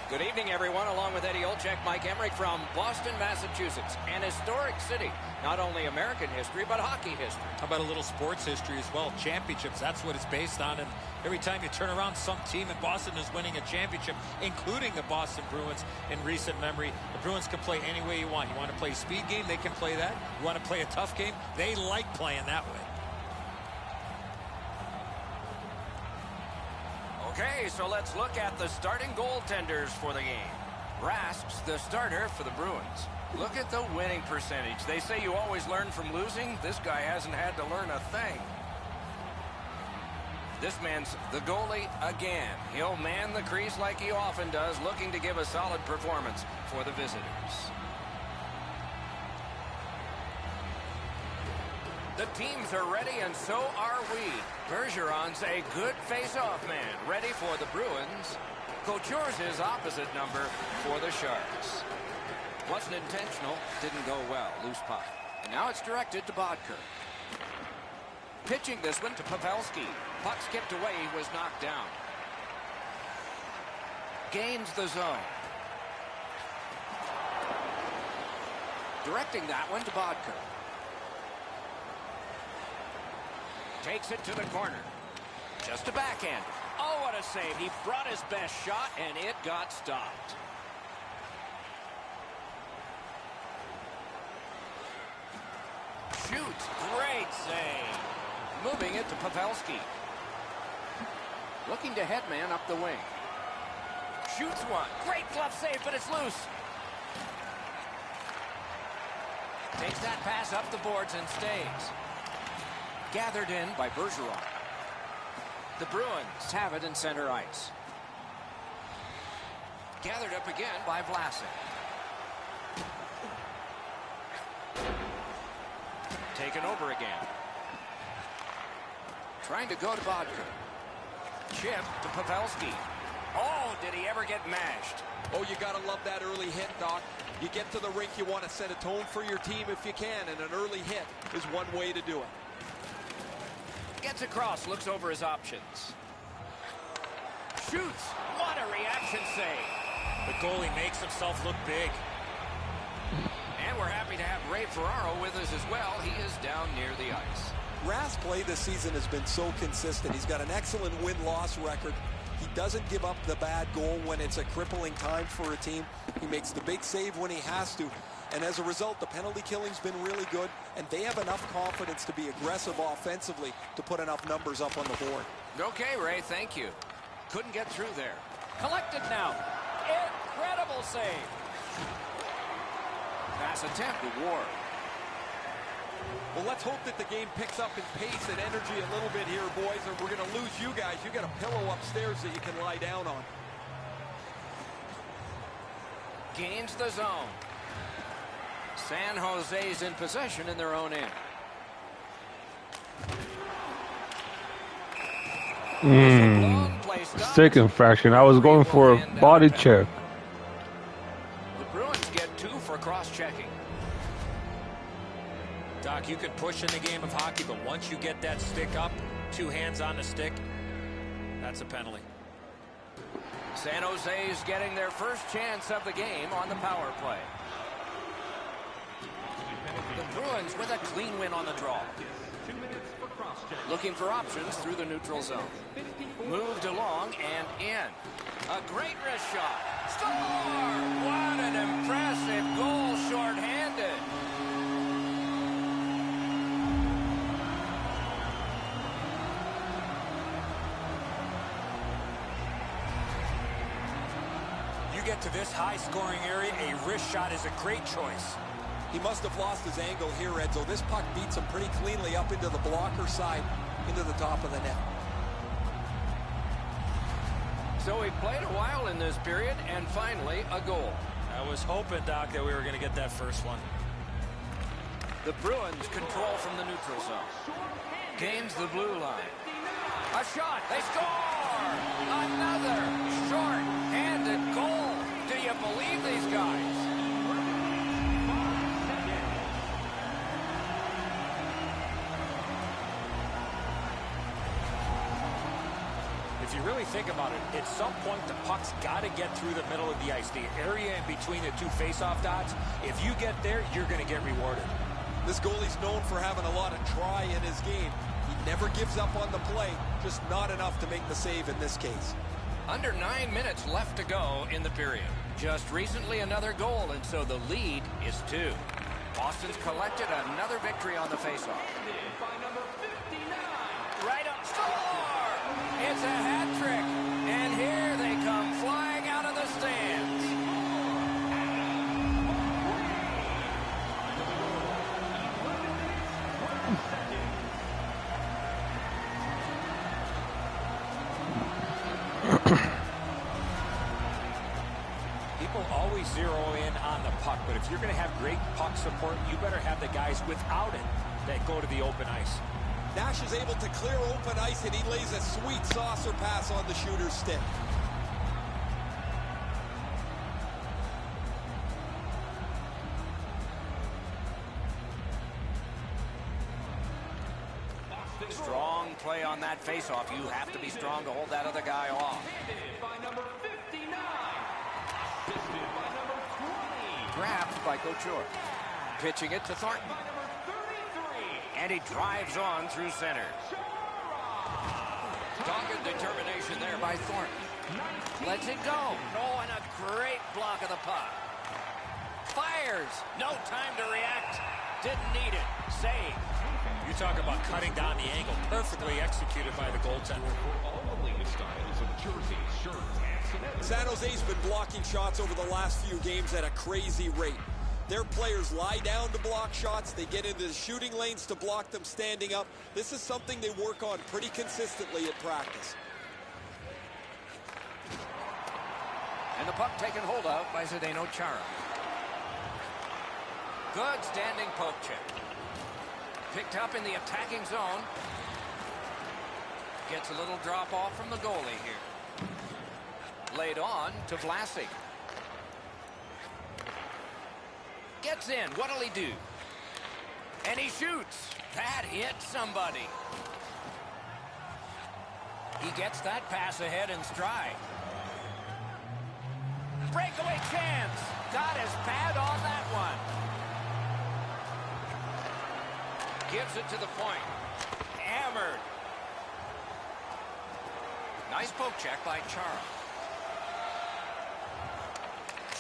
Good evening, everyone. Along with Eddie Olczyk, Mike Emmerich from Boston, Massachusetts. An historic city. Not only American history, but hockey history. How about a little sports history as well? Championships, that's what it's based on. And every time you turn around, some team in Boston is winning a championship, including the Boston Bruins in recent memory. The Bruins can play any way you want. You want to play a speed game, they can play that. You want to play a tough game, they like playing that way. Okay, so let's look at the starting goaltenders for the game. Rask's the starter for the Bruins. Look at the winning percentage. They say you always learn from losing. This guy hasn't had to learn a thing. This man's the goalie again. He'll man the crease like he often does, looking to give a solid performance for the visitors. The teams are ready, and so are we. Bergeron's a good face-off man, ready for the Bruins. Couture's his opposite number for the Sharks. Wasn't intentional, didn't go well, loose puck. And now it's directed to Bodker. Pitching this one to Pavelski. Puck skipped away, he was knocked down. Gains the zone. Directing that one to Bodker. Takes it to the corner. Just a backhand. Oh, what a save. He brought his best shot, and it got stopped. Shoots. Great save. Moving it to Pavelski. Looking to headman up the wing. Shoots one. Great glove save, but it's loose. Takes that pass up the boards and stays. Gathered in by Bergeron. The Bruins have it in center ice. Gathered up again by Vlasic. Taken over again. Trying to go to Bodker. Chip to Pavelski. Oh, did he ever get mashed? Oh, you got to love that early hit, Doc. You get to the rink, you want to set a tone for your team if you can, and an early hit is one way to do it. Gets across, looks over his options. Shoots. What a reaction save. The goalie makes himself look big. And we're happy to have Ray Ferraro with us as well. He is down near the ice. Rask's play this season has been so consistent. He's got an excellent win-loss record. He doesn't give up the bad goal when it's a crippling time for a team. He makes the big save when he has to. And as a result, the penalty killing's been really good, and they have enough confidence to be aggressive offensively to put enough numbers up on the board. Okay, Ray, thank you. Couldn't get through there. Collected now. Incredible save. Pass attempt to Ward. Well, let's hope that the game picks up in pace and energy a little bit here, boys, or we're going to lose you guys. You got a pillow upstairs that you can lie down on. Gains the zone. San Jose's in possession in their own end. Stick infraction. I was going for a body check. The Bruins get 2 for cross-checking. Doc, you can push in the game of hockey, but once you get that stick up, 2 hands on the stick, that's a penalty. San Jose's getting their first chance of the game on the power play. The Bruins with a clean win on the draw. Looking for options through the neutral zone. Moved along and in. A great wrist shot. Score! What an impressive goal shorthanded. You get to this high-scoring area, a wrist shot is a great choice. He must have lost his angle here, Edzo. This puck beats him pretty cleanly up into the blocker side, into the top of the net. So he played a while in this period, and finally a goal. I was hoping, Doc, that we were going to get that first one. The Bruins control from the neutral zone. Gains the blue line. A shot. They score! Another short-handed goal. Do you believe these guys? If you really think about it, at some point the puck's got to get through the middle of the ice, the area in between the two face-off dots. If you get there, you're going to get rewarded. This goalie's known for having a lot of try in his game. He never gives up on the play, just not enough to make the save in this case. Under 9 minutes left to go in the period. Just recently another goal, and so the lead is 2. Boston's collected another victory on the faceoff. Right up, score! It's a hat trick, and here they come flying out of the stands. People always zero in on the puck, but if you're going to have great puck support, you better have the guys without it that go to the open ice. Nash is able to clear open ice, and he lays a sweet saucer pass on the shooter's stick. Strong play on that faceoff. You have to be strong to hold that other guy off. Grabbed by Couture. Pitching it to Thornton. And he drives on through center. Dogged determination there by Thornton. Lets it go. Oh, and a great block of the puck. Fires. No time to react. Didn't need it. Save. You talk about cutting down the angle. Perfectly executed by the goaltender. San Jose's been blocking shots over the last few games at a crazy rate. Their players lie down to block shots. They get into the shooting lanes to block them standing up. This is something they work on pretty consistently at practice. And the puck taken hold of by Zdeno Chara. Good standing poke check. Picked up in the attacking zone. Gets a little drop off from the goalie here. Laid on to Vlasic. Gets in. What'll he do? And he shoots. That hit somebody. He gets that pass ahead in stride. Breakaway chance. Got his pad on that one. Gives it to the point. Hammered. Nice poke check by Chara.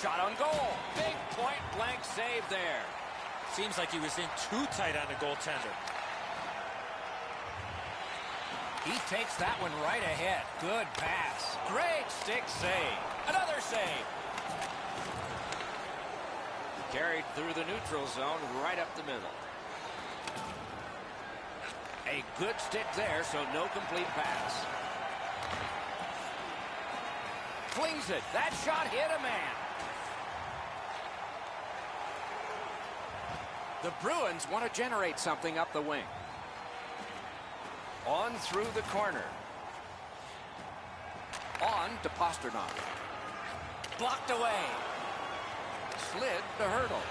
Shot on goal. Big point-blank save there. Seems like he was in too tight on the goaltender. He takes that one right ahead. Good pass. Great stick save. Another save. Carried through the neutral zone right up the middle. A good stick there, so no complete pass. Flings it. That shot hit a man. The Bruins want to generate something up the wing. On through the corner. On to Pasternak. Blocked away. Slid to Hurdle.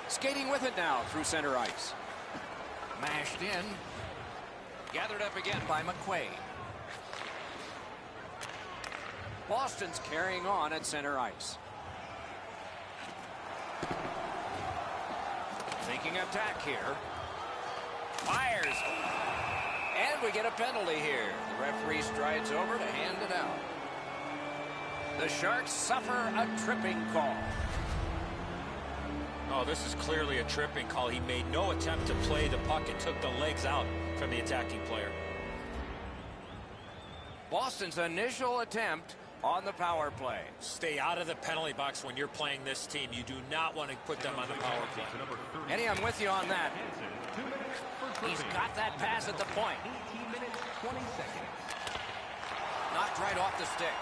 Skating with it now through center ice. Mashed in. Gathered up again by McQuaid. Boston's carrying on at center ice. Thinking attack here. Fires. And we get a penalty here. The referee strides over to hand it out. The Sharks suffer a tripping call. Oh, this is clearly a tripping call. He made no attempt to play the puck and took the legs out from the attacking player. Boston's initial attempt on the power play. Stay out of the penalty box when you're playing this team. You do not want to put them on the power play. Eddie, I'm with you on that. He's got that pass at the point. 18 minutes, 20 seconds. Knocked right off the stick.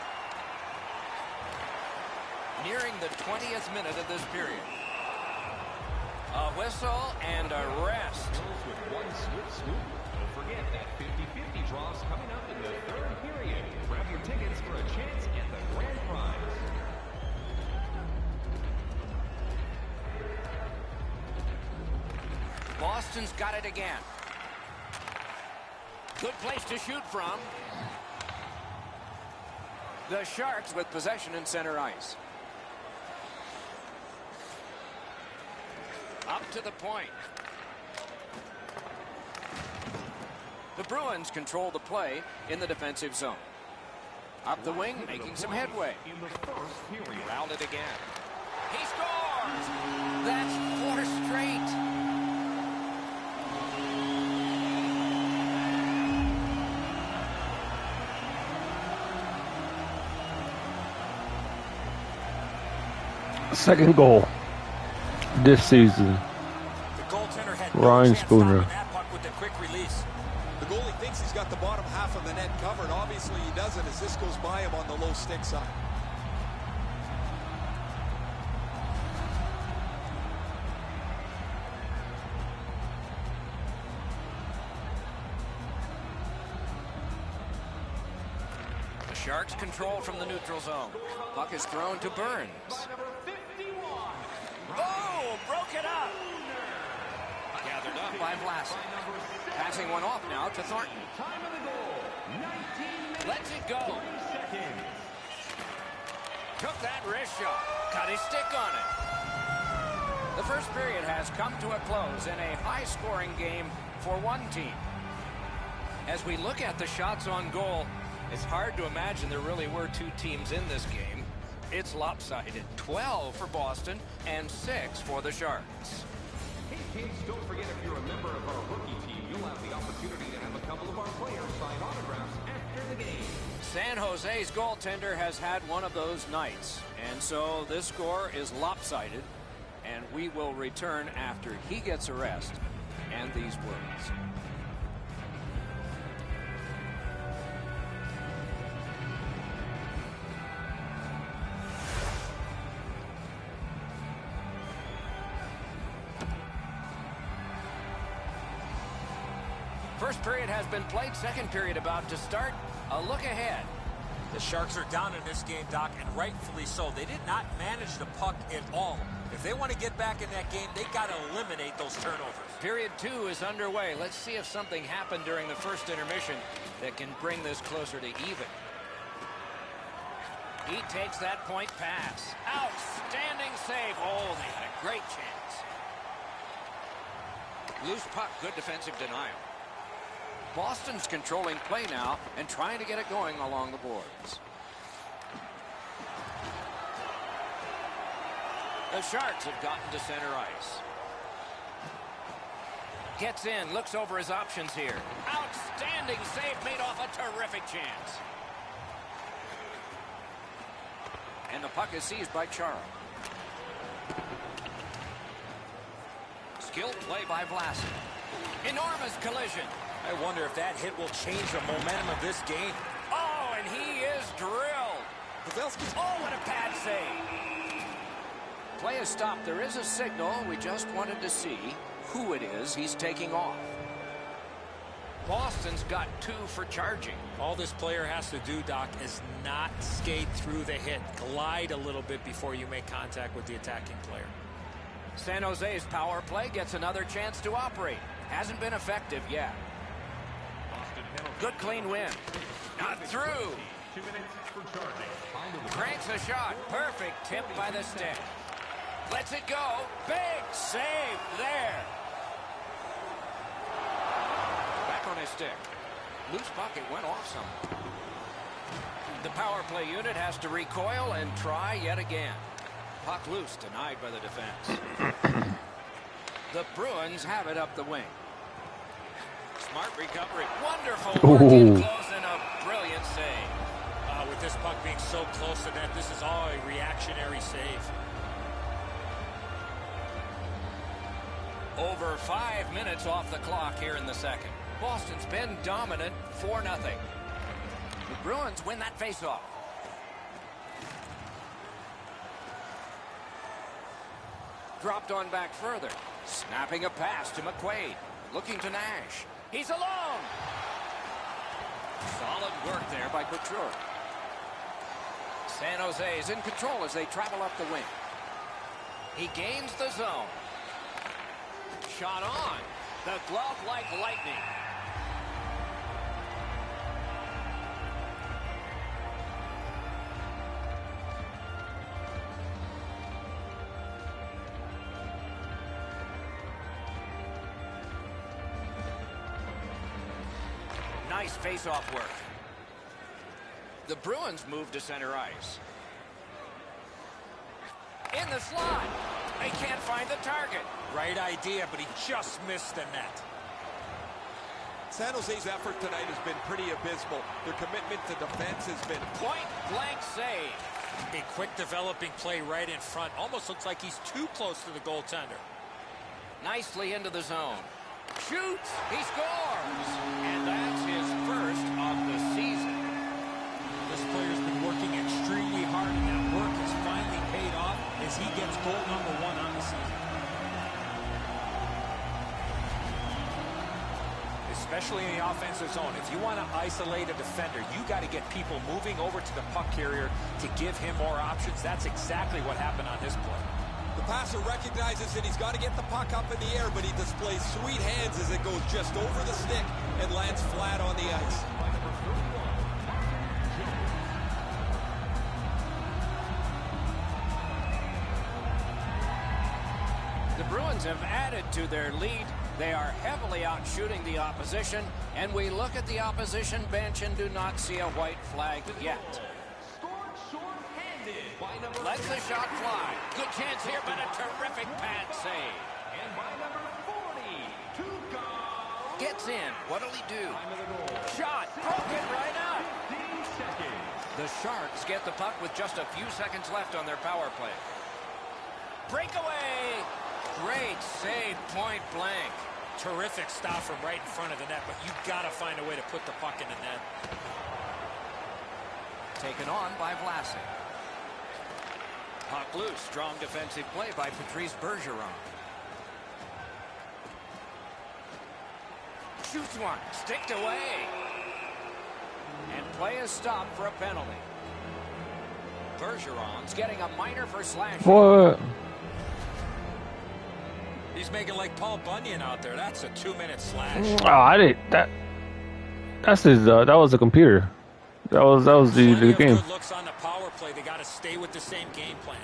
Nearing the 20th minute of this period. A whistle and a rest. With one swift swoop. Don't forget that 50-50 draws coming up in the third period. Grab your tickets for a chance at the grand prize. Boston's got it again. Good place to shoot from. The Sharks with possession in center ice. Up to the point. The Bruins control the play in the defensive zone. Up the wing, making some headway. In the first period. Rounded again. He scores! That's 4 straight. Second goal this season. The goaltender had Ryan no chance Spooner. stopping that puck with the quick release. The goalie thinks he's got the bottom half of the net covered. Obviously he doesn't, as this goes by him on the low stick side. The Sharks control from the neutral zone. Puck is thrown to Burns. Number 51. Oh, broke it up. Gathered up by Vlasic. Passing one off now to Thornton. Time of the goal. 19 minutes. Lets it go. 30 seconds. Took that wrist shot. Cut his stick on it. The first period has come to a close in a high-scoring game for one team. As we look at the shots on goal, it's hard to imagine there really were two teams in this game. It's lopsided. 12 for Boston and 6 for the Sharks. Hey kids, don't forget if you're a member of our rookie team, you'll have the opportunity to have a couple of our players sign autographs after the game. San Jose's goaltender has had one of those nights, and so this score is lopsided, and we will return after he gets a rest and these words. First period has been played. Second period about to start. A look ahead. The Sharks are down in this game, Doc, and rightfully so. They did not manage the puck at all. If they want to get back in that game, they got to eliminate those turnovers. Period 2 is underway. Let's see if something happened during the first intermission that can bring this closer to even. He takes that point pass. Outstanding save. Oh, they had a great chance. Loose puck, good defensive denial. Boston's controlling play now and trying to get it going along the boards. The Sharks have gotten to center ice. Gets in, looks over his options here. Outstanding save made off a terrific chance. And the puck is seized by Chara. Skilled play by Vlasic. Enormous collision. I wonder if that hit will change the momentum of this game. Oh, and he is drilled. Pavelski's Oh, what a pad save. Play is stopped. There is a signal. We just wanted to see who it is he's taking off. Boston's got 2 for charging. All this player has to do, Doc, is not skate through the hit. Glide a little bit before you make contact with the attacking player. San Jose's power play gets another chance to operate. Hasn't been effective yet. Good clean win. Not through. 2 minutes for charging. Cranks a shot. Perfect tip by the stick. Lets it go. Big save there. Back on his stick. Loose puck. It went off some. The power play unit has to recoil and try yet again. Puck loose. Denied by the defense. The Bruins have it up the wing. Smart recovery. Wonderful work in close and a brilliant save. With this puck being so close to net, this is all a reactionary save. Over 5 minutes off the clock here in the second. Boston's been dominant 4-0. The Bruins win that faceoff. Dropped on back further. Snapping a pass to McQuaid. Looking to Nash. He's alone. Solid work there by Couture. San Jose is in control as they travel up the wing. He gains the zone. Shot on. The glove like lightning. Nice face-off work. The Bruins move to center ice. In the slot. They can't find the target. Right idea, but he just missed the net. San Jose's effort tonight has been pretty abysmal. Their commitment to defense has been point-blank save. A quick developing play right in front. Almost looks like he's too close to the goaltender. Nicely into the zone. Shoots. He scores. And that's his first of the season. This player's been working extremely hard, and that work has finally paid off as he gets goal number 1 on the season. Especially in the offensive zone. If you want to isolate a defender, you got to get people moving over to the puck carrier to give him more options. That's exactly what happened on his play. The passer recognizes that he's got to get the puck up in the air, but he displays sweet hands as it goes just over the stick and lands flat on the ice. The Bruins have added to their lead. They are heavily out shooting the opposition, and we look at the opposition bench and do not see a white flag yet. Lets the shot fly. Good chance here, but a terrific pad save. And by number 40, to go. Gets in. What'll he do? Shot. Broken right up. 15 seconds. The Sharks get the puck with just a few seconds left on their power play. Breakaway. Great save, point blank. Terrific stop from right in front of the net, but you've got to find a way to put the puck in the net. Taken on by Vlasic. Puck loose. Strong defensive play by Patrice Bergeron. Shoots one. Sticked away. And play is stopped for a penalty. Bergeron's getting a minor for slashing. What? He's making like Paul Bunyan out there. That's a 2-minute slash. Oh, I didn't. That's his. That was the computer. That was the game. Good looks on the power play. They got to stay with the same game plan.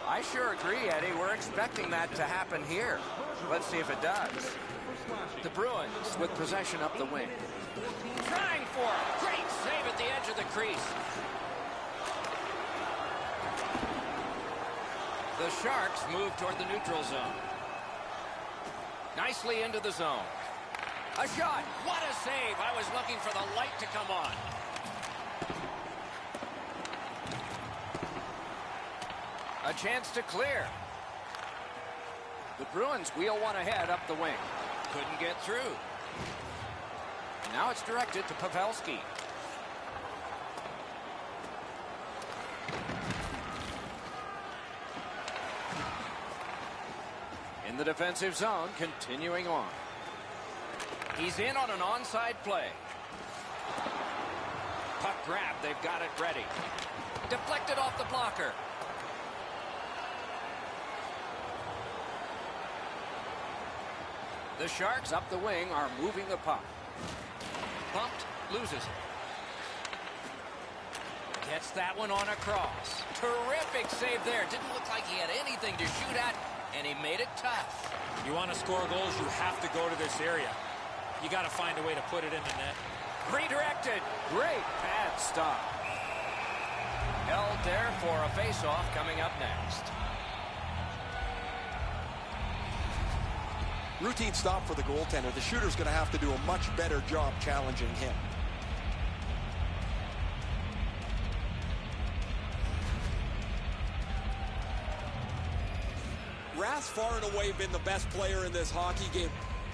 I sure agree, Eddie. We're expecting that to happen here. Let's see if it does. The Bruins with possession up the wing. Trying for it. Great save at the edge of the crease. The Sharks move toward the neutral zone. Nicely into the zone. A shot. What a save. I was looking for the light to come on. A chance to clear. The Bruins wheel one ahead up the wing. Couldn't get through. Now it's directed to Pavelski. In the defensive zone, continuing on. He's in on an onside play. Puck grab, they've got it ready. Deflected off the blocker. The Sharks up the wing are moving the puck. Bumped, loses it. Gets that one on a cross. Terrific save there. Didn't look like he had anything to shoot at, and he made it tough. You want to score goals, you have to go to this area. You got to find a way to put it in the net. Redirected. Great pad stop. Held there for a face-off coming up next. Routine stop for the goaltender. The shooter's going to have to do a much better job challenging him. Rath's far and away been the best player in this hockey game.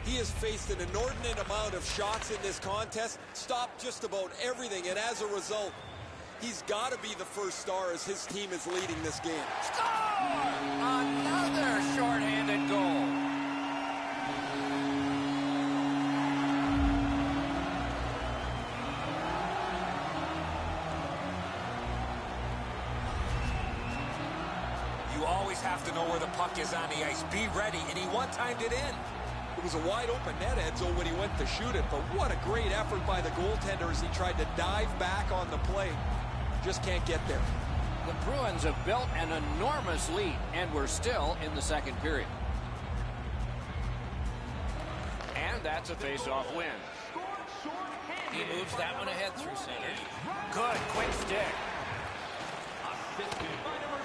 He has faced an inordinate amount of shots in this contest, stopped just about everything, and as a result, he's got to be the first star as his team is leading this game. Score! Another shorthanded goal. You always have to know where the puck is on the ice. Be ready, and he one-timed it in. It was a wide-open net, Edzo, when he went to shoot it, but what a great effort by the goaltender as he tried to dive back on the play. Just can't get there. The Bruins have built an enormous lead, and we're still in the second period. And that's a face-off win. He moves that one ahead through center. Good, quick stick. Assisted by number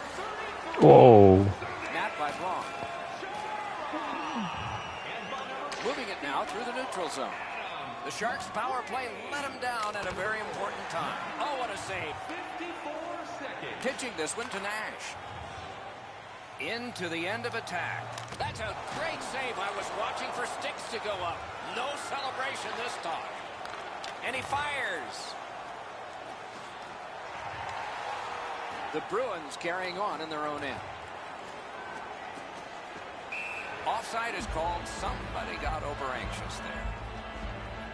34. Whoa. Napped by Braun. Moving it now through the neutral zone. The Sharks' power play let him down at a very important time. Oh, what a save. 54 seconds. Pitching this one to Nash. Into the end of attack. That's a great save. I was watching for sticks to go up. No celebration this time. And he fires. The Bruins carrying on in their own end. Offside is called. Somebody got over anxious there.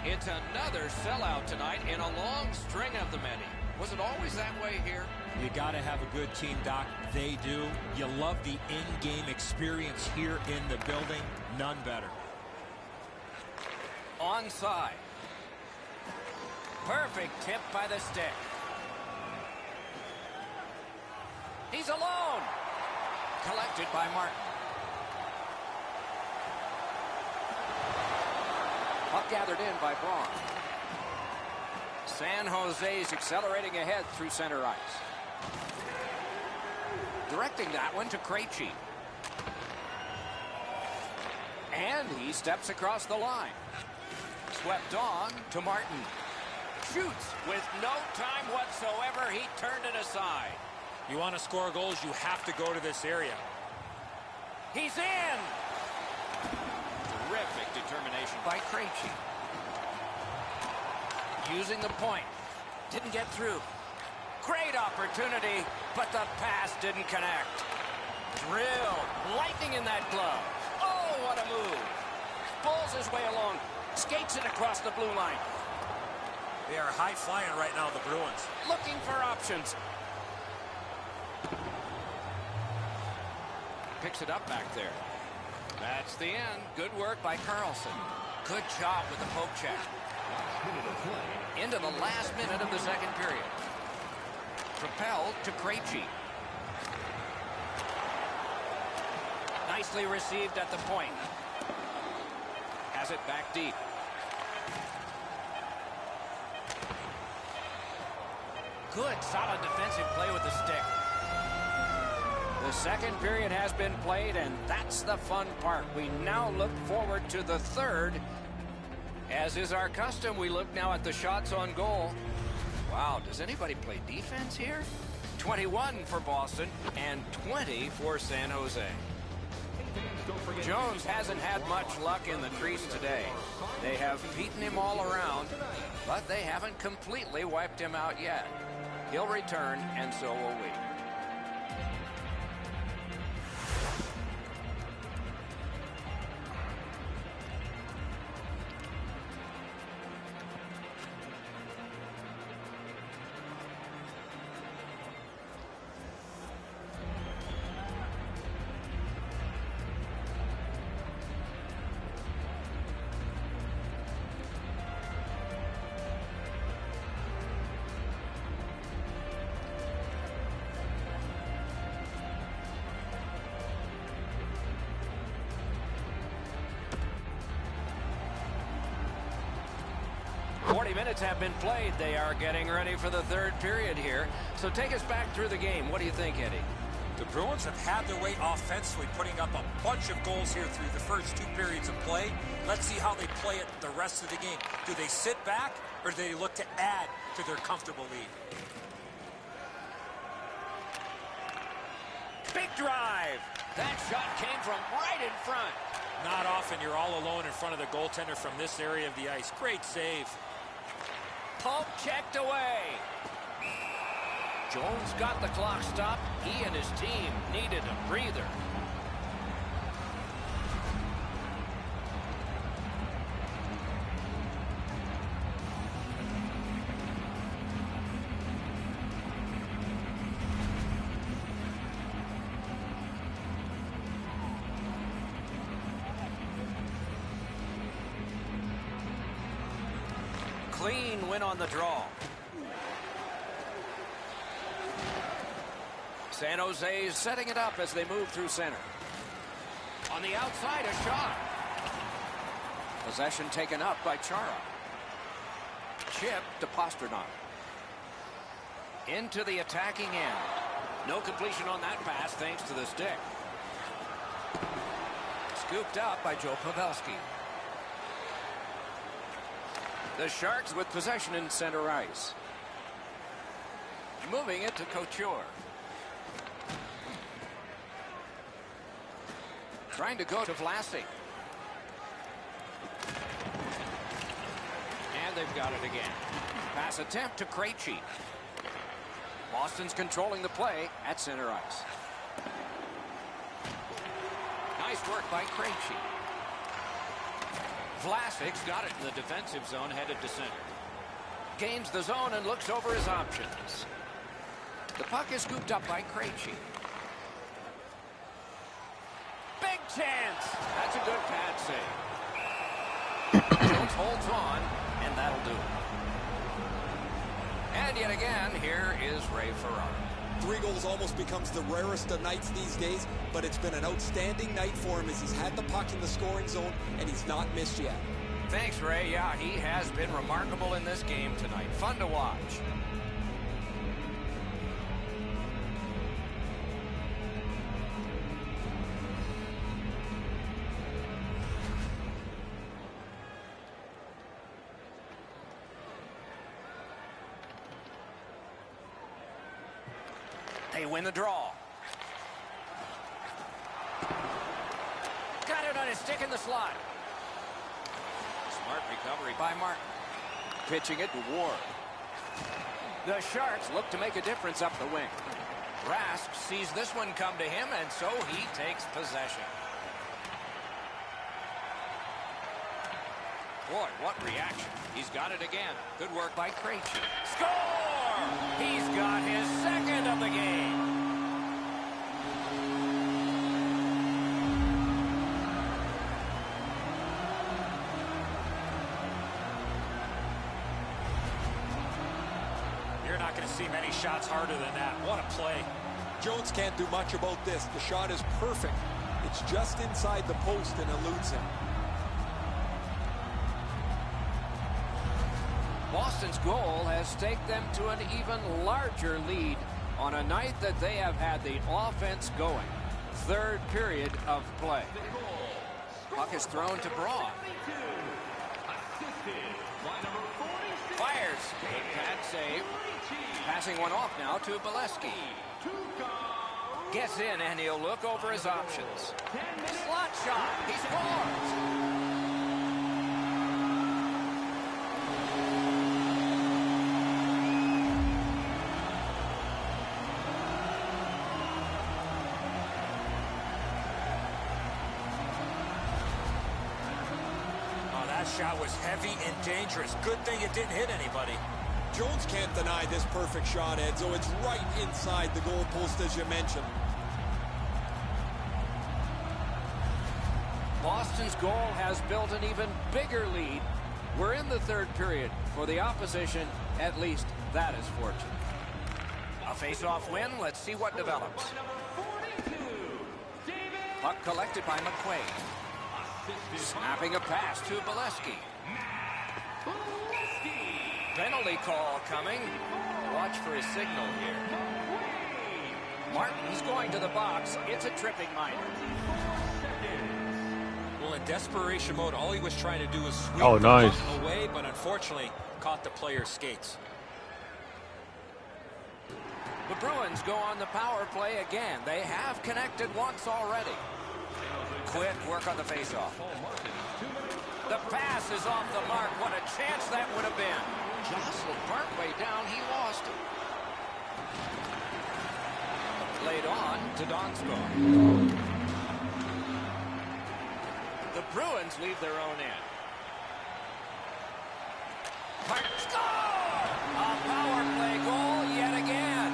It's another sellout tonight in a long string of the many. Was it always that way here? You got to have a good team, Doc. They do. You love the in-game experience here in the building. None better. Onside. Perfect tip by the stick. He's alone. Collected by Martin. Puck gathered in by Braun. San Jose's accelerating ahead through center ice. Directing that one to Krejci. And he steps across the line. Swept on to Martin. Shoots with no time whatsoever. He turned it aside. You want to score goals, you have to go to this area. He's in. Terrific determination by Krejci. Using the point. Didn't get through. Great opportunity, but the pass didn't connect. Drill. Lightning in that glove. Oh, what a move. Pulls his way along. Skates it across the blue line. They are high-flying right now, the Bruins. Looking for options. Picks it up back there. That's the end. Good work by Carlson. Good job with the poke check. Into the last minute of the second period. Propelled to Krejci. Nicely received at the point. Has it back deep. Good, solid defensive play with the stick. The second period has been played, and that's the fun part. We now look forward to the third. As is our custom, we look now at the shots on goal. Wow, does anybody play defense here? 21 for Boston and 20 for San Jose. Jones hasn't had much luck in the crease today. They have beaten him all around, but they haven't completely wiped him out yet. He'll return, and so will we. Minutes have been played. They are getting ready for the third period here. So take us back through the game. What do you think, Eddie? The Bruins have had their way offensively, putting up a bunch of goals here through the first two periods of play. Let's see how they play it the rest of the game. Do they sit back, or do they look to add to their comfortable lead? Big drive. That shot came from right in front. Not often you're all alone in front of the goaltender from this area of the ice. Great save. Poke checked away. Jones got the clock stopped. He and his team needed a breather. Clean win on the draw. San Jose is setting it up as they move through center. On the outside, a shot. Possession taken up by Chara. chip to Pasternak. Into the attacking end. No completion on that pass thanks to the stick. Scooped up by Joe Pavelski. The Sharks with possession in center ice. Moving it to Couture. Trying to go to Vlasic. And they've got it again. Pass attempt to Krejci. Boston's controlling the play at center ice. Nice work by Krejci. Vlasic's got it in the defensive zone, headed to center. Gains the zone and looks over his options. The puck is scooped up by Krejci. Big chance! That's a good pad save. Jones holds on, and that'll do it. And yet again, here is Ray Ferraro. 3 goals almost becomes the rarest of nights these days, but it's been an outstanding night for him as he's had the puck in the scoring zone, and he's not missed yet. Thanks, Ray. Yeah, he has been remarkable in this game tonight. Fun to watch. They win the draw. Got it on his stick in the slot. Smart recovery by Martin. Pitching it to Ward. The Sharks look to make a difference up the wing. Rask sees this one come to him, and so he takes possession. Boy, what reaction. He's got it again. Good work by Krejci. Score! He's got his second of the game. You're not going to see many shots harder than that. What a play. Jones can't do much about this. The shot is perfect. It's just inside the post and eludes him. Boston's goal has staked them to an even larger lead on a night that they have had the offense going. Third period of play. Puck is thrown to Braun. Fires. Good pad save. Passing one off now to Bolesky. Gets in and he'll look over his options. Slot shot. He scores. That shot was heavy and dangerous. Good thing it didn't hit anybody. Jones can't deny this perfect shot, Edzo. It's right inside the goal post, as you mentioned. Boston's goal has built an even bigger lead. We're in the third period. For the opposition, at least that is fortunate. A face-off win. Let's see what develops. Puck collected by McQuaid. Snapping a pass to Bolesky. Penalty call coming. Watch for his signal here. Martin's going to the box. It's a tripping minor. Well, in desperation mode, all he was trying to do was sweep Oh, the nice. puck away, but unfortunately caught the player's skates. The Bruins go on the power play again. They have connected once already. Quick work on the faceoff. The pass is off the mark. What a chance that would have been. Jostled partway down. He lost it. Laid on to Donskoy. The Bruins leave their own end. Score! A power play goal yet again.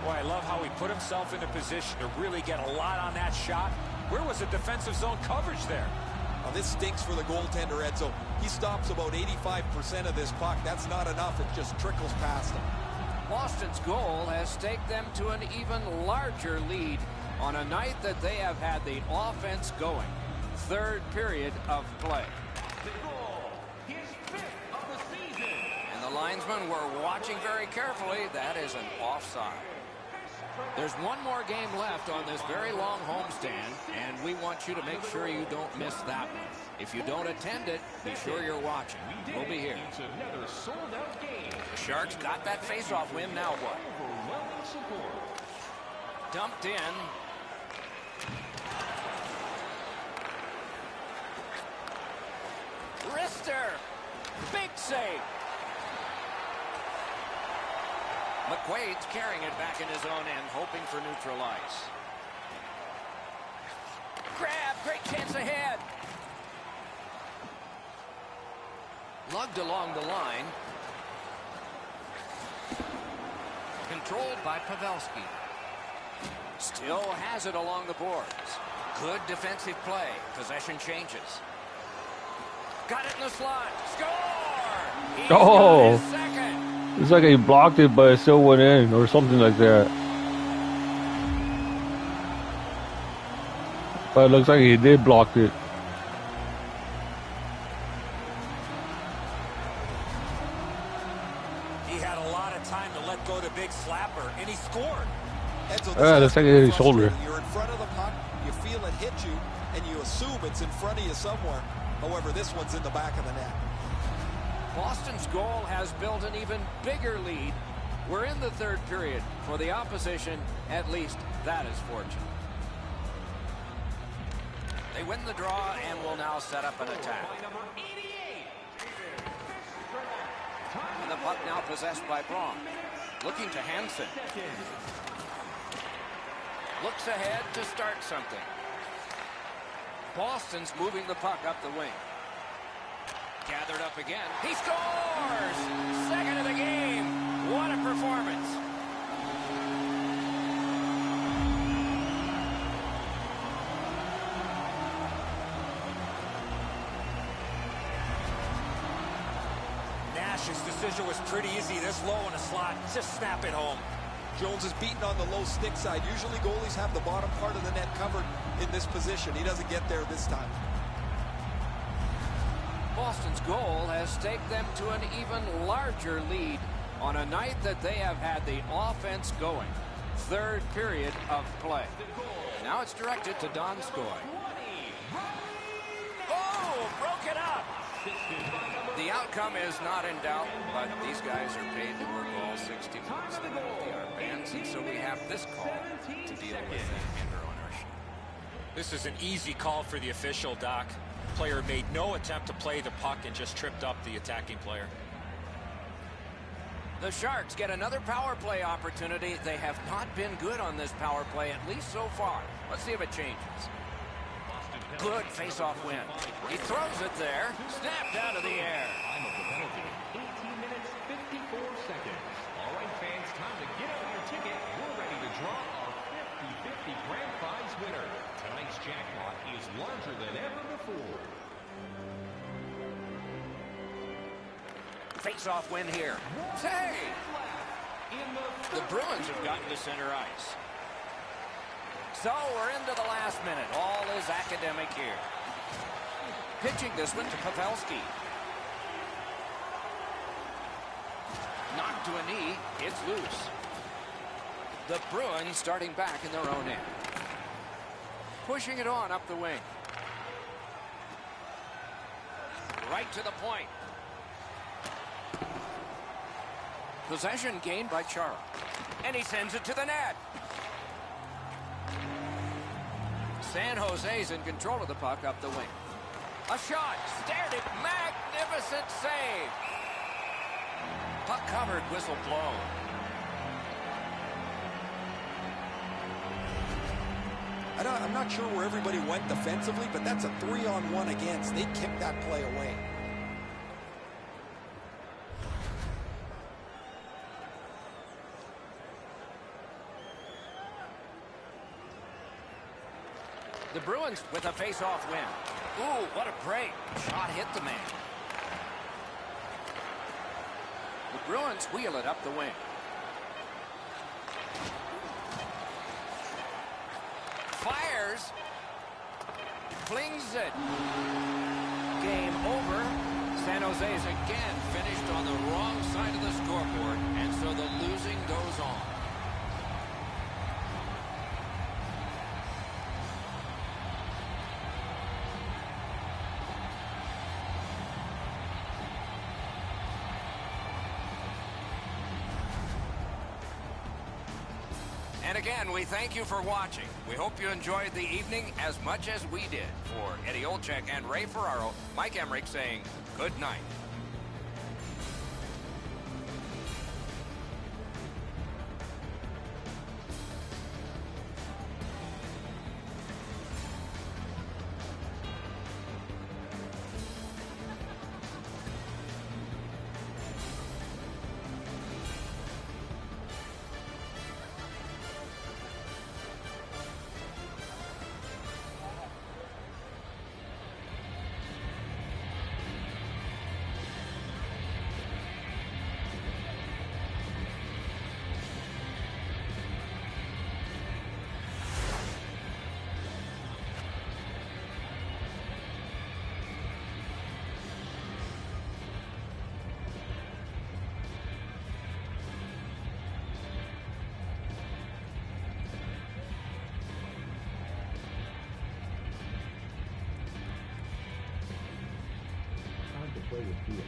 Boy, I love how he put himself in a position to really get a lot on that shot. Where was the defensive zone coverage there? Now, this stinks for the goaltender, Edzo. He stops about 85% of this puck. That's not enough. It just trickles past him. Boston's goal has staked them to an even larger lead on a night that they have had the offense going. Third period of play. The goal, his 5th of the season. And the linesmen were watching very carefully. That is an offside. There's one more game left on this very long homestand, and we want you to make sure you don't miss that one. If you don't attend it, be sure you're watching. We'll be here. It's another sold-out game. The Sharks got that face-off win. Now what? Overwhelming support. Dumped in. Rister. Big save. McQuaid's carrying it back in his own end, hoping for neutral ice. Grab, great chance ahead. Lugged along the line. Controlled by Pavelski. Still has it along the boards. Good defensive play. Possession changes. Got it in the slot. Score! He's got his second. It's like he blocked it, but it still went in, or something like that. But it looks like he did block it. He had a lot of time to let go the big slapper, and he scored. Edzo, Looks like he hit his shoulder. You're in front of the puck, you feel it hit you, and you assume it's in front of you somewhere. However, this one's in the back of the net. Boston's goal has built an even bigger lead. We're in the third period. For the opposition, at least that is fortunate. They win the draw and will now set up an attack. Number 88. And the puck now possessed by Braun. Looking to Hansen. Looks ahead to start something. Boston's moving the puck up the wing. Gathered up again. He scores! Second of the game. What a performance. Nash's decision was pretty easy. This low in a slot. Just snap it home. Jones is beaten on the low stick side. Usually goalies have the bottom part of the net covered in this position. He doesn't get there this time. Boston's goal has staked them to an even larger lead on a night that they have had the offense going. Third period of play. Now it's directed to Donskoy. Oh, broke it up. The outcome is not in doubt, but these guys are paid to work all 60 minutes. They know the art bands, and so we have this call to deal with and our ownership. This is an easy call for the official, Doc. Player made no attempt to play the puck and just tripped up the attacking player. The Sharks get another power play opportunity. They have not been good on this power play, at least so far. Let's see if it changes. Good face-off win. He throws it there. Snapped out of the air. Time of the penalty, 18 minutes, 54 seconds. All right, fans, time to get out your ticket. We're ready to draw our 50-50 grand prize winner. Tonight's jackpot is larger than ever before. Face-off win here. Hey! The Bruins have gotten to center ice. So we're into the last minute. All is academic here. Pitching this one to Pavelski. Knocked to a knee. It's loose. The Bruins starting back in their own end. Pushing it on up the wing. Right to the point. Possession gained by Chara. And he sends it to the net. San Jose's in control of the puck up the wing. A shot. Stared it. Magnificent save. Puck covered. Whistle blown. I'm not sure where everybody went defensively, but that's a 3-on-1 against. They kicked that play away. The Bruins with a face-off win. Ooh, what a break. Shot hit the man. The Bruins wheel it up the wing. Fires. Flings it. Game over. San Jose's again finished on the wrong side of the scoreboard, and so the losing goes on. And again, we thank you for watching. We hope you enjoyed the evening as much as we did. For Eddie Olczyk and Ray Ferraro, Mike Emmerich saying good night. Play with field.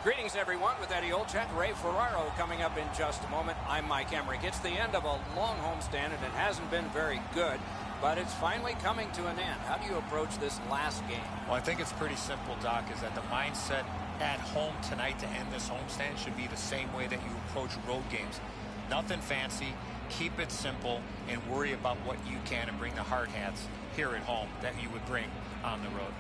Greetings, everyone, with Eddie Olczyk, Ray Ferraro coming up in just a moment. I'm Mike Emmerich. It's the end of a long homestand, and it hasn't been very good, but it's finally coming to an end. How do you approach this last game? Well, I think it's pretty simple, Doc, is that the mindset at home tonight to end this homestand should be the same way that you approach road games. Nothing fancy. Keep it simple and worry about what you can and bring the hard hats here at home that you would bring on the road.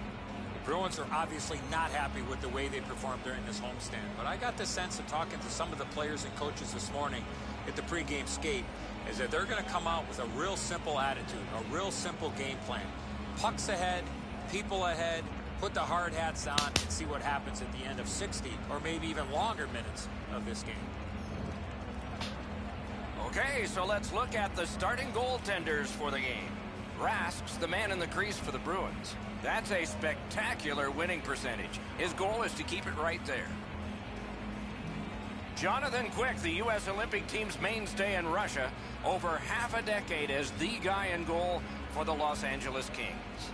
Bruins are obviously not happy with the way they performed during this homestand, but I got the sense of talking to some of the players and coaches this morning at the pregame skate is that they're going to come out with a real simple attitude, a real simple game plan. Pucks ahead, people ahead, put the hard hats on and see what happens at the end of 60 or maybe even longer minutes of this game. Okay, so let's look at the starting goaltenders for the game. Rask's the man in the crease for the Bruins. That's a spectacular winning percentage. His goal is to keep it right there. Jonathan Quick, the U.S. Olympic team's mainstay in Russia, over half a decade as the guy in goal for the Los Angeles Kings.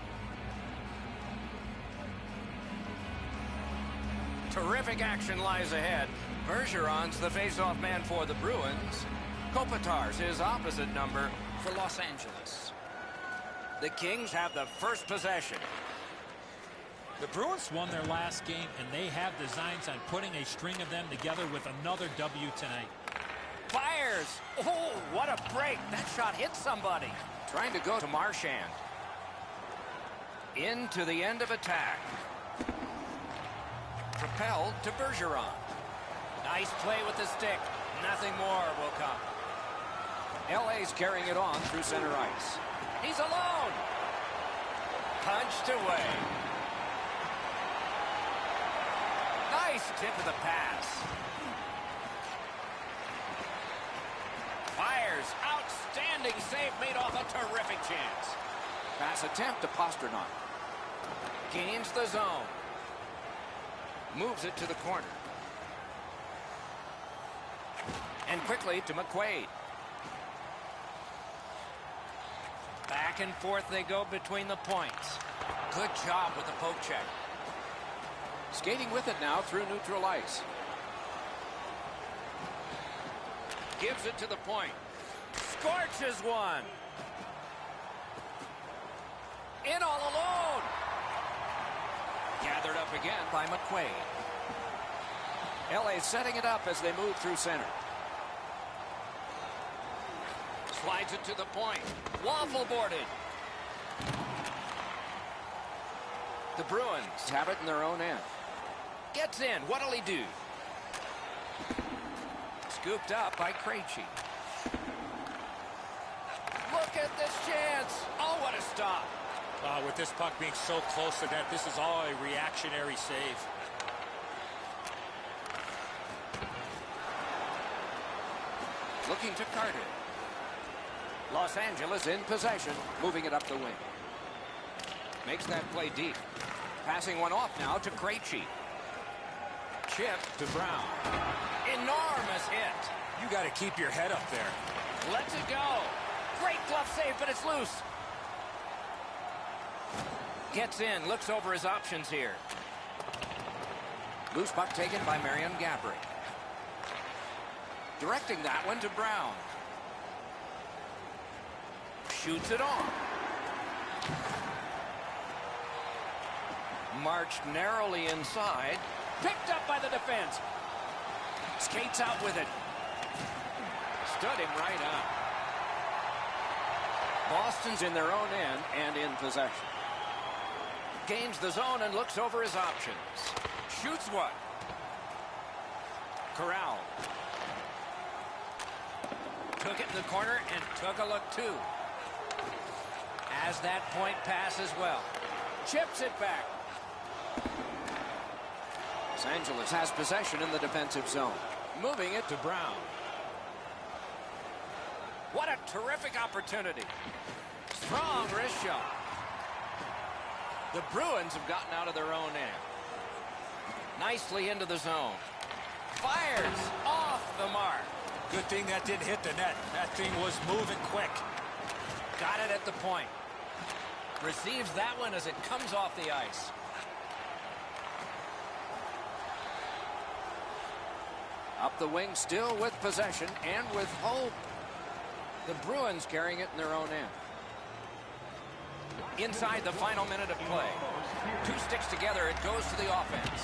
Terrific action lies ahead. Bergeron's the face-off man for the Bruins. Kopitar's his opposite number for Los Angeles. The Kings have the first possession. The Bruins won their last game, and they have designs on putting a string of them together with another W tonight. Fires! Oh, what a break. That shot hit somebody. Trying to go to Marchand. Into the end of attack. Propelled to Bergeron. Nice play with the stick. Nothing more will come. LA's carrying it on through center ice. He's alone. Punched away. Nice tip of the pass. Fires. Outstanding save made off a terrific chance. Pass attempt to Pastrnak. Gains the zone. Moves it to the corner. And quickly to McQuaid. Back and forth they go between the points. Good job with the poke check. Skating with it now through neutral ice. Gives it to the point. Scorches one. In all alone. Gathered up again by McQuaid. LA setting it up as they move through center. Slides it to the point. Waffle boarded. The Bruins have it in their own end. Gets in. What'll he do? Scooped up by Krejci. Look at this chance. Oh, what a stop. With this puck being so close to net, this is all a reactionary save. Looking to Carter. Los Angeles in possession, moving it up the wing. Makes that play deep. Passing one off now to Krejci. Chip to Brown. Enormous hit. You got to keep your head up there. Lets it go. Great glove save, but it's loose. Gets in, looks over his options here. Loose puck taken by Marion Gaborik. Directing that one to Brown. Shoots it on. Marched narrowly inside. Picked up by the defense. Skates out with it. Stood him right up. Boston's in their own end and in possession. Gains the zone and looks over his options. Shoots one. Corral. Took it in the corner and took a look too. As that point pass as well. Chips it back. Los Angeles has possession in the defensive zone. Moving it to Brown. What a terrific opportunity. Strong wrist shot. The Bruins have gotten out of their own end. Nicely into the zone. Fires off the mark. Good thing that didn't hit the net. That thing was moving quick. Got it at the point. Receives that one as it comes off the ice. Up the wing still with possession and with hope. The Bruins carrying it in their own end. Inside the final minute of play. Two sticks together, it goes to the offense.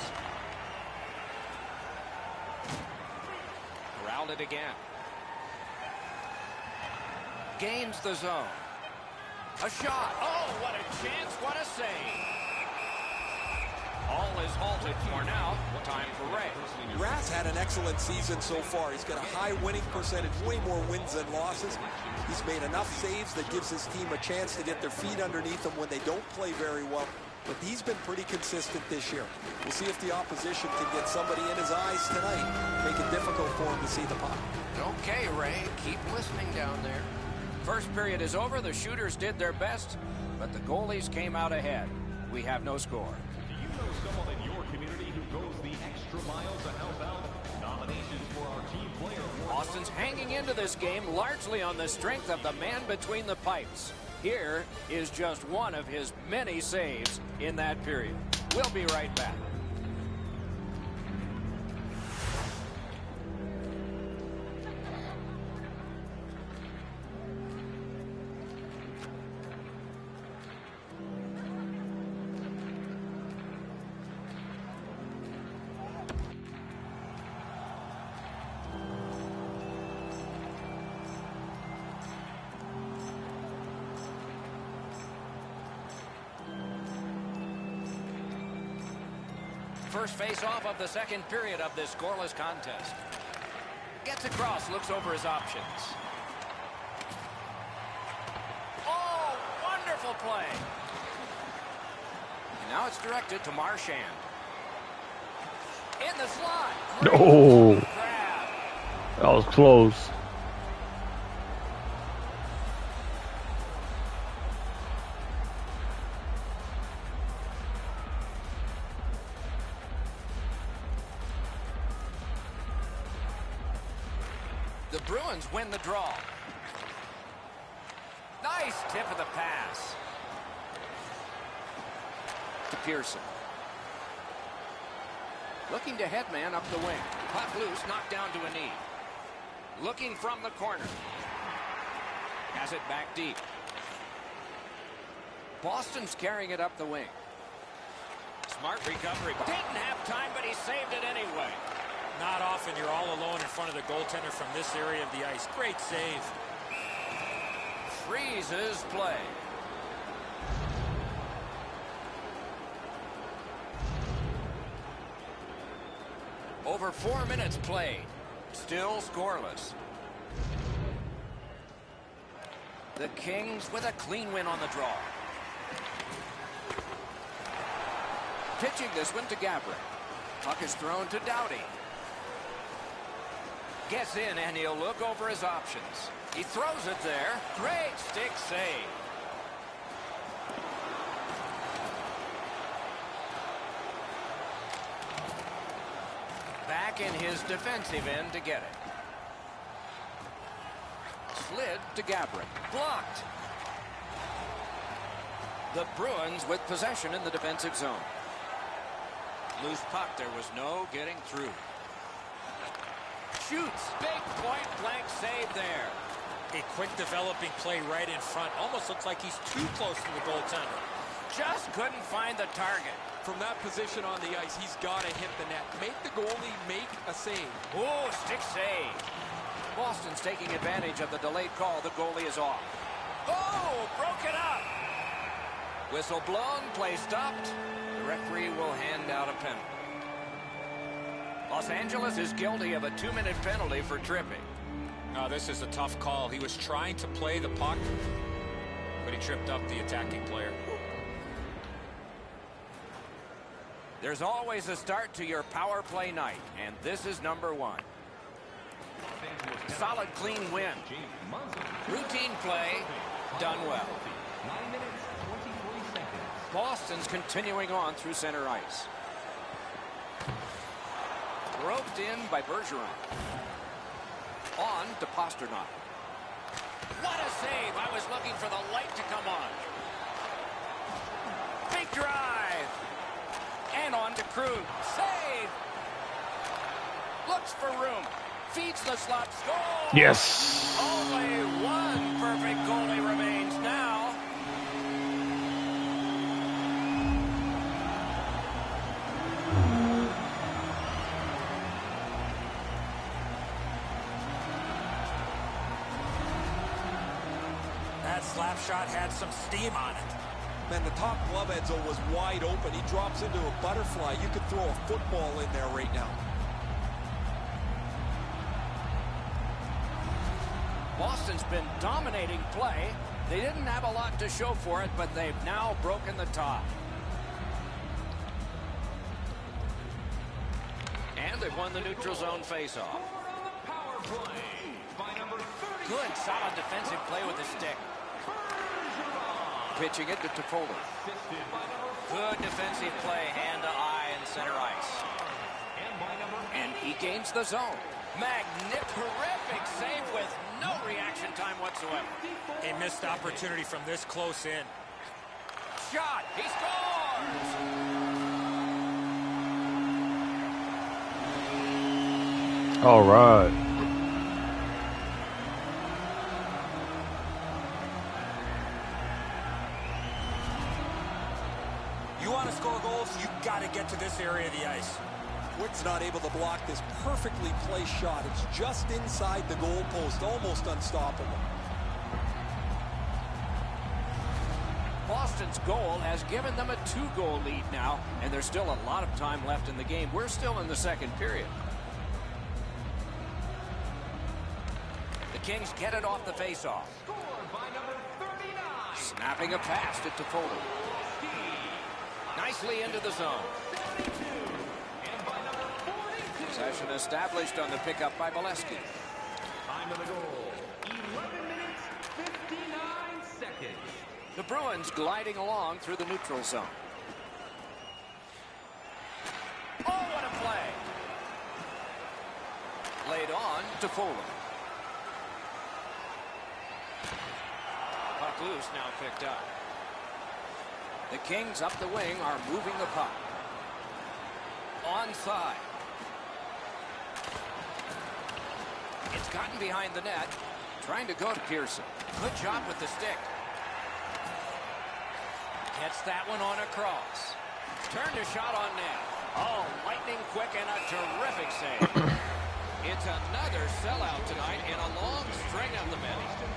Corralled it again. Gains the zone. A shot. Oh, what a chance, what a save. All is halted for now. Time for Ray. Rath's had an excellent season so far. He's got a high winning percentage, way more wins than losses. He's made enough saves that gives his team a chance to get their feet underneath them when they don't play very well. But he's been pretty consistent this year. We'll see if the opposition can get somebody in his eyes tonight, make it difficult for him to see the puck. Okay, Ray, keep listening down there. First period is over. The shooters did their best, but the goalies came out ahead. We have no score. Do you know someone in your community who goes the extra mile to help out? Nominations for our team player award. Boston's hanging into this game largely on the strength of the man between the pipes. Here is just one of his many saves in that period. We'll be right back. First face-off of the second period of this scoreless contest. Gets across, looks over his options. Oh, wonderful play. And now it's directed to Marchand. In the slot. Oh, Grab. that was close. The Bruins win the draw. Nice tip of the pass. To Pearson. Looking to headman up the wing. Puck loose, knocked down to a knee. Looking from the corner. Has it back deep. Boston's carrying it up the wing. Smart recovery. Didn't have time, but he saved it anyway. Not often you're all alone in front of the goaltender from this area of the ice. Great save. Freezes play. Over 4 minutes played. Still scoreless. The Kings with a clean win on the draw. Pitching this one to Gabrick. Puck is thrown to Doughty. Gets in and he'll look over his options. He throws it there. Great stick save. Back in his defensive end to get it. Slid to Gabrick. Blocked. The Bruins with possession in the defensive zone. Loose puck. There was no getting through. Shoots. Big point blank save there. A quick developing play right in front. Almost looks like he's too close to the goaltender. Just couldn't find the target. From that position on the ice, he's got to hit the net. Make the goalie make a save. Oh, stick save. Boston's taking advantage of the delayed call. The goalie is off. Oh, broke it up. Whistle blown, play stopped. The referee will hand out a penalty. Los Angeles is guilty of a 2-minute penalty for tripping. Oh, this is a tough call. He was trying to play the puck, but he tripped up the attacking player. There's always a start to your power play night, and this is number 1. Solid, clean win. Routine play, done well. 9 minutes, 23 seconds. Boston's continuing on through center ice. Roped in by Bergeron. On to Pasternak. What a save! I was looking for the light to come on. Big drive. And on to Krug. Save. Looks for room. Feeds the slot. Score! Yes. Only one perfect goalie remains now. That slap shot had some steam on it. Man, the top glove Edzo was wide open. He drops into a butterfly. You could throw a football in there right now. Boston's been dominating play. They didn't have a lot to show for it, but they've now broken the tie. And they've won the neutral zone faceoff. Good, solid defensive play with the stick. Pitching it to Toffoli. Good defensive play, hand to eye in center ice. And he gains the zone. Terrific save with no reaction time whatsoever. A missed opportunity from this close in. Shot, he scores! All right. You want to score goals, you got to get to this area of the ice. Wick's not able to block this perfectly placed shot. It's just inside the goal post, almost unstoppable. Boston's goal has given them a 2-goal lead now, and there's still a lot of time left in the game. We're still in the second period. The Kings get it off the faceoff. Scored by number 39. Snapping a pass to Toffoli. Nicely into the zone. 72. And by number 42. Possession established on the pickup by Bolesky. Time of the goal, 11 minutes, 59 seconds. The Bruins gliding along through the neutral zone. Oh, what a play! Laid on to Foley. Puck loose, now picked up. The Kings up the wing are moving the puck. Onside. It's gotten behind the net. Trying to go to Pearson. Good job with the stick. Gets that one on across. Turned a shot on net. Oh, lightning quick and a terrific save. It's another sellout tonight in a long string of them.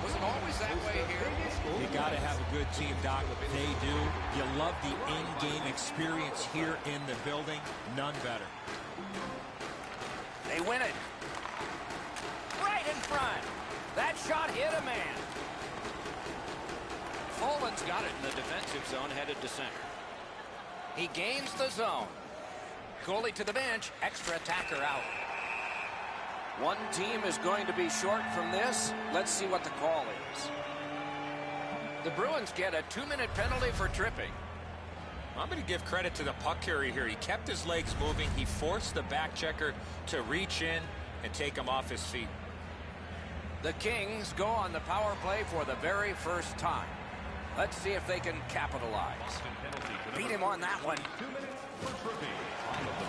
Was it always that way here? You got to have a good team, Doc. They do. You love the in-game experience here in the building. None better. They win it. Right in front. That shot hit a man. Folan's got it in the defensive zone, headed to center. He gains the zone. Goalie to the bench. Extra attacker out. One team is going to be short from this. Let's see what the call is. The Bruins get a 2-minute penalty for tripping. I'm going to give credit to the puck carrier here. He kept his legs moving. He forced the back checker to reach in and take him off his feet. The Kings go on the power play for the very first time. Let's see if they can capitalize. Beat him on that one. 2 minutes for tripping.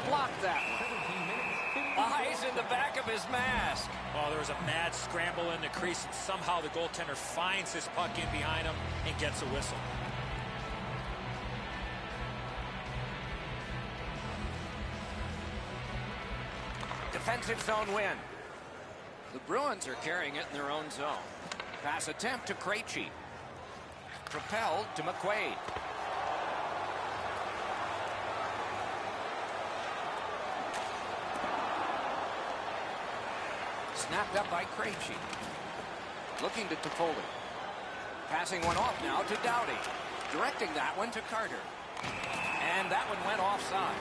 Block that one. 17 minutes, 50 Eyes in the back of his mask. Oh, there was a mad scramble in the crease, and somehow the goaltender finds his puck in behind him and gets a whistle. Defensive zone win. The Bruins are carrying it in their own zone. Pass attempt to Krejci. Propelled to McQuaid. Snapped up by Krejci. Looking to Toffoli. Passing one off now to Doughty. Directing that one to Carter. And that one went offside.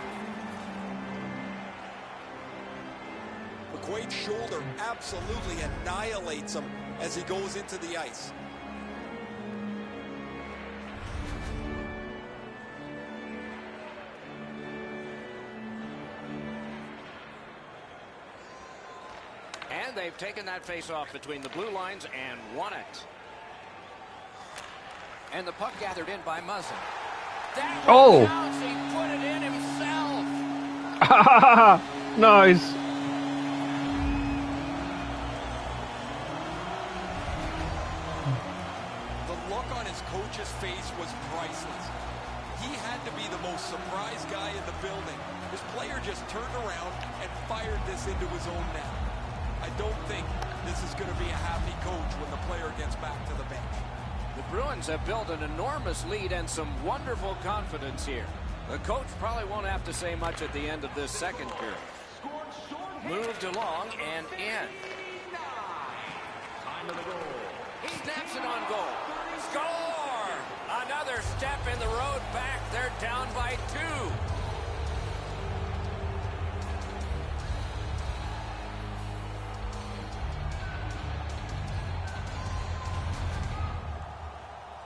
McQuaid's shoulder absolutely annihilates him as he goes into the ice. And they've taken that face-off between the blue lines and won it. And the puck gathered in by Muzzin. That Oh! counts. He put it in himself. Nice. The look on his coach's face was priceless. He had to be the most surprised guy in the building. His player just turned around and fired this into his own net. I don't think this is going to be a happy coach when the player gets back to the bench. The Bruins have built an enormous lead and some wonderful confidence here. The coach probably won't have to say much at the end of this second period. Moved along and in. Time of the goal. He snaps it on goal. Score! Another step in the road back. They're down by 2.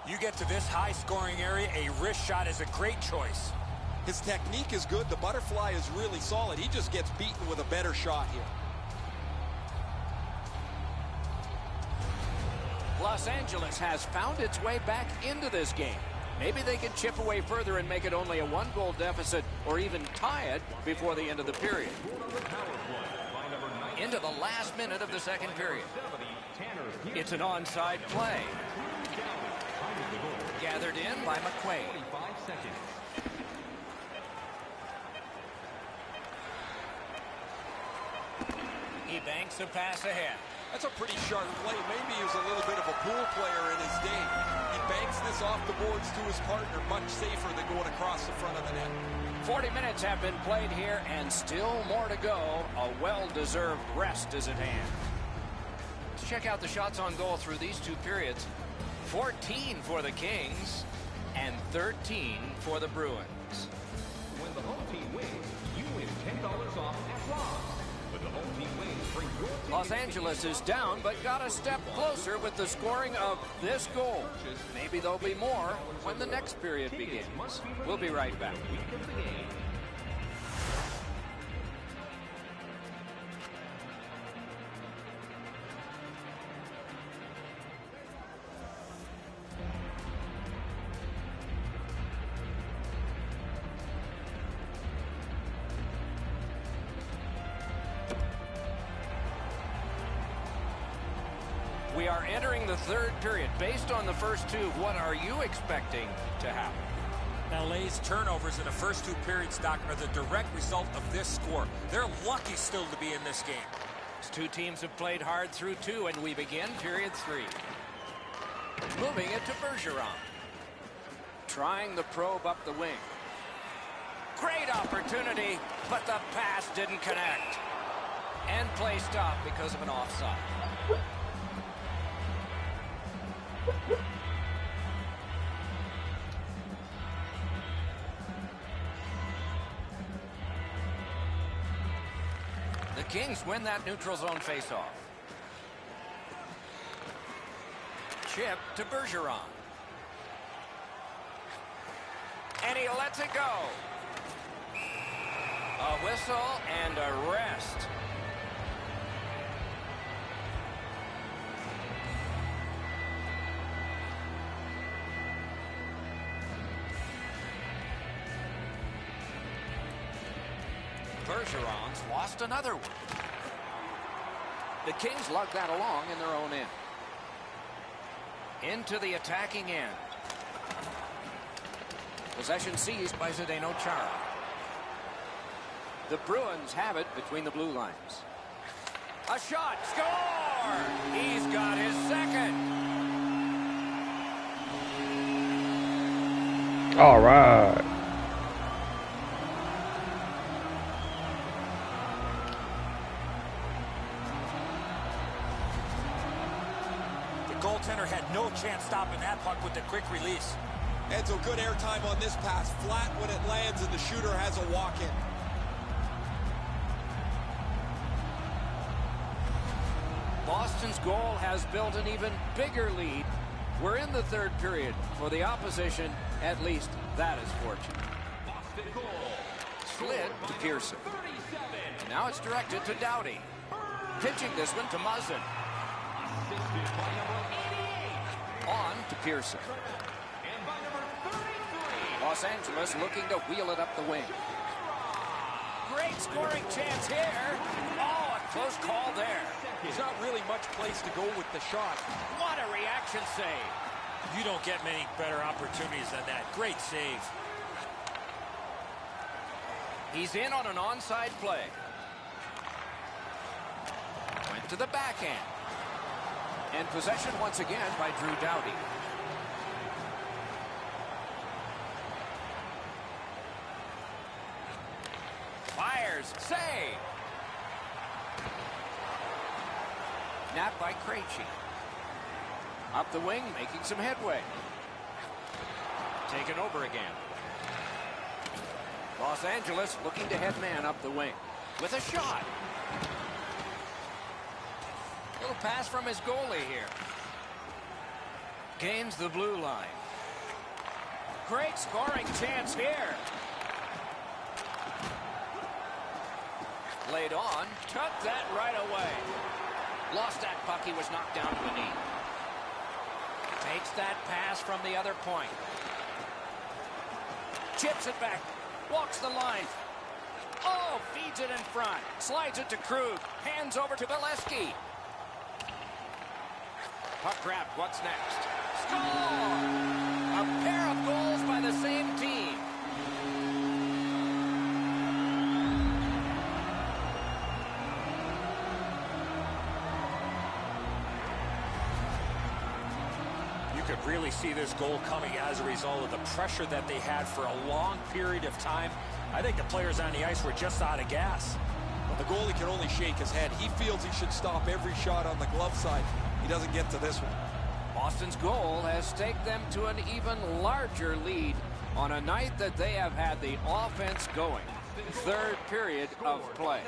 You get to this high-scoring area, a wrist shot is a great choice. His technique is good. The butterfly is really solid. He just gets beaten with a better shot here. Los Angeles has found its way back into this game. Maybe they can chip away further and make it only a 1-goal deficit or even tie it before the end of the period. Into the last minute of the second period. It's an onside play. Gathered in by McQuaid. 45 seconds. He banks a pass ahead. That's a pretty sharp play. Maybe he was a little bit of a pool player in his day. He banks this pass off the boards to his partner, much safer than going across the front of the net. 40 minutes have been played here, and still more to go. A well-deserved rest is at hand. Let's check out the shots on goal through these two periods. 14 for the Kings and 13 for the Bruins. When the home team wins, you win $10 off at Ross. When the home team wins, bring your tickets. Los Angeles is down, but got a step closer with the scoring of this goal. Maybe there'll be more when the next period begins. We'll be right back. Week of the game. We are entering the third period. Based on the first two, what are you expecting to happen? LA's turnovers in the first two periods, Doc, are the direct result of this score. They're lucky still to be in this game. These two teams have played hard through two, and we begin period 3. Moving it to Bergeron. Trying the probe up the wing. Great opportunity, but the pass didn't connect. And play stopped because of an offside. The Kings win that neutral zone faceoff. Chip to Bergeron. And he lets it go. A whistle and a rest. Bergeron's lost another one. The Kings lug that along in their own end. Into the attacking end. Possession seized by Zdeno Chara. The Bruins have it between the blue lines. A shot. Score! He's got his second. All right. Goaltender had no chance stopping that puck with the quick release. Edzo, good airtime on this pass. Flat when it lands, and the shooter has a walk-in. Boston's goal has built an even bigger lead. We're in the third period. For the opposition, at least that is fortunate. Boston goal. Slid to Pearson. 37. And now it's directed to Doughty. Pitching this one to Muzzin. Assisted by number 88. On to Pearson. And by number 33. Los Angeles looking to wheel it up the wing. Great scoring chance here. Oh, a close call there. There's not really much place to go with the shot. What a reaction save. You don't get many better opportunities than that. Great save. He's in on an onside play. Went to the backhand. And possession once again by Drew Doughty. Fires. Save. Napped by Krejci. Up the wing, making some headway. Taken over again. Los Angeles looking to head man up the wing. With a shot. Little pass from his goalie here. Gains the blue line. Great scoring chance here. Laid on. Took that right away. Lost that puck. He was knocked down to a knee. Takes that pass from the other point. Chips it back. Walks the line. Oh, feeds it in front. Slides it to Krug. Hands over to Valesky. Puck grabbed. What's next? Score! A pair of goals by the same team. You could really see this goal coming as a result of the pressure that they had for a long period of time. I think the players on the ice were just out of gas. Well, the goalie can only shake his head. He feels he should stop every shot on the glove side. He doesn't get to this one. Boston's goal has taken them to an even larger lead on a night that they have had the offense going. Third period of play.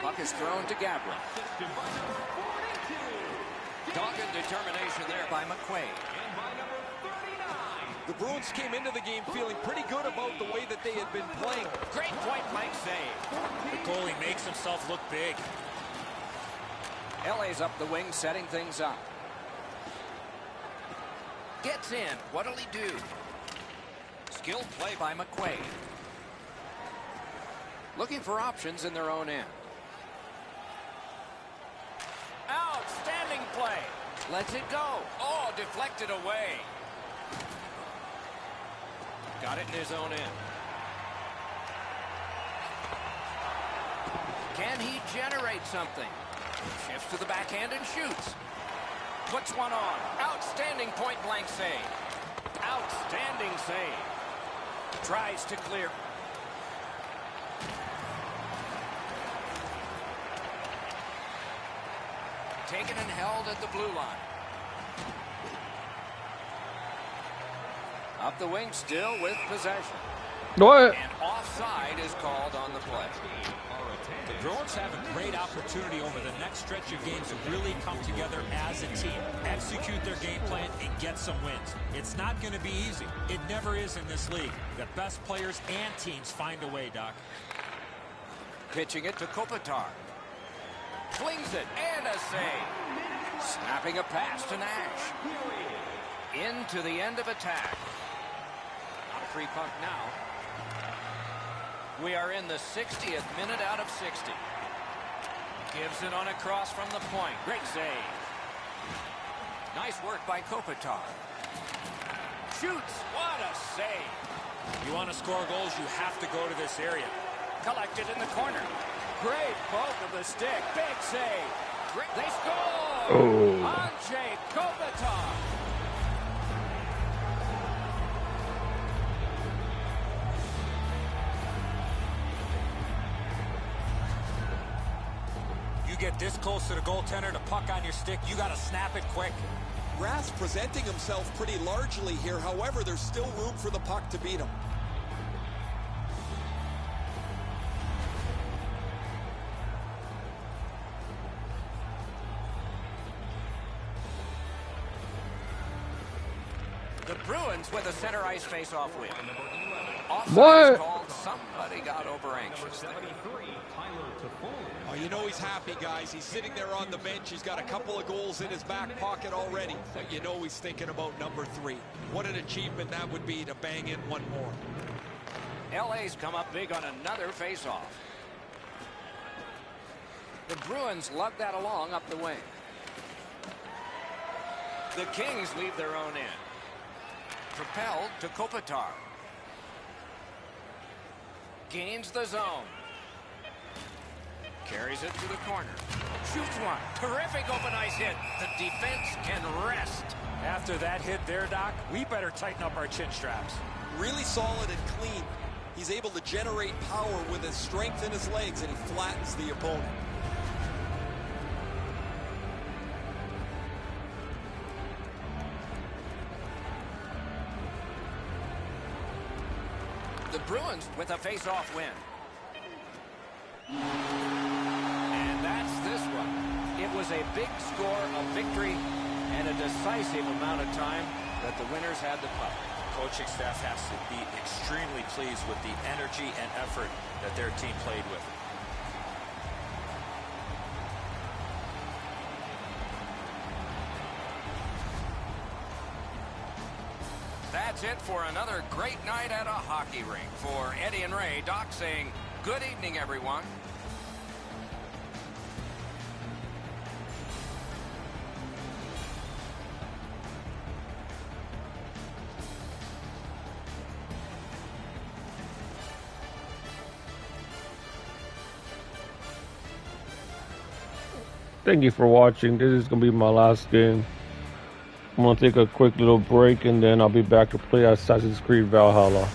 Puck is thrown to Gabriel. Dogged determination there by McQuaid. The Bruins came into the game feeling pretty good about the way that they had been playing. Great point-blank save. The goalie makes himself look big. LA's up the wing, setting things up. Gets in. What'll he do? Skilled play by McQuaid. Looking for options in their own end. Outstanding play. Lets it go. Oh, deflected away. Got it in his own end. Can he generate something? Shifts to the backhand and shoots. Puts one on. Outstanding point-blank save. Outstanding save. Tries to clear. Taken and held at the blue line. Up the wing still with possession. What? And offside is called on the play. The Bruins have a great opportunity over the next stretch of games to really come together as a team, execute their game plan, and get some wins. It's not going to be easy. It never is in this league. The best players and teams find a way, Doc. Pitching it to Kopitar. Flings it, and a save. Snapping a pass to Nash. Into the end of attack. Not a free puck now. We are in the 60th minute out of 60. Gives it on a cross from the point. Great save. Nice work by Kopitar. Shoots. What a save. You want to score goals, you have to go to this area. Collected in the corner. Great poke of the stick. Big save. Great. They score. Oh. Andrei Kopitar. You get this close to the goaltender, the puck on your stick, you got to snap it quick. Rath's presenting himself pretty largely here. However, there's still room for the puck to beat him. The Bruins with a center ice face-off win. What? Called. Somebody got over anxious there. Oh, you know he's happy, guys. He's sitting there on the bench. He's got a couple of goals in his back pocket already. But you know he's thinking about number 3. What an achievement that would be to bang in one more. LA's come up big on another face-off. The Bruins lug that along up the wing. The Kings leave their own end. Propelled to Kopitar. Gains the zone. Carries it to the corner. Shoots one. Terrific open ice hit. The defense can rest. After that hit there, Doc, we better tighten up our chin straps. Really solid and clean. He's able to generate power with his strength in his legs, and he flattens the opponent. The Bruins with a face-off win. And that's this one. It was a big score, a victory, and a decisive amount of time that the winners had the puck. The coaching staff has to be extremely pleased with the energy and effort that their team played with. That's it for another great night at a hockey rink. For Eddie and Ray, Doc saying good evening, everyone. Thank you for watching. This is going to be my last game. I'm gonna take a quick little break, and then I'll be back to play Assassin's Creed Valhalla.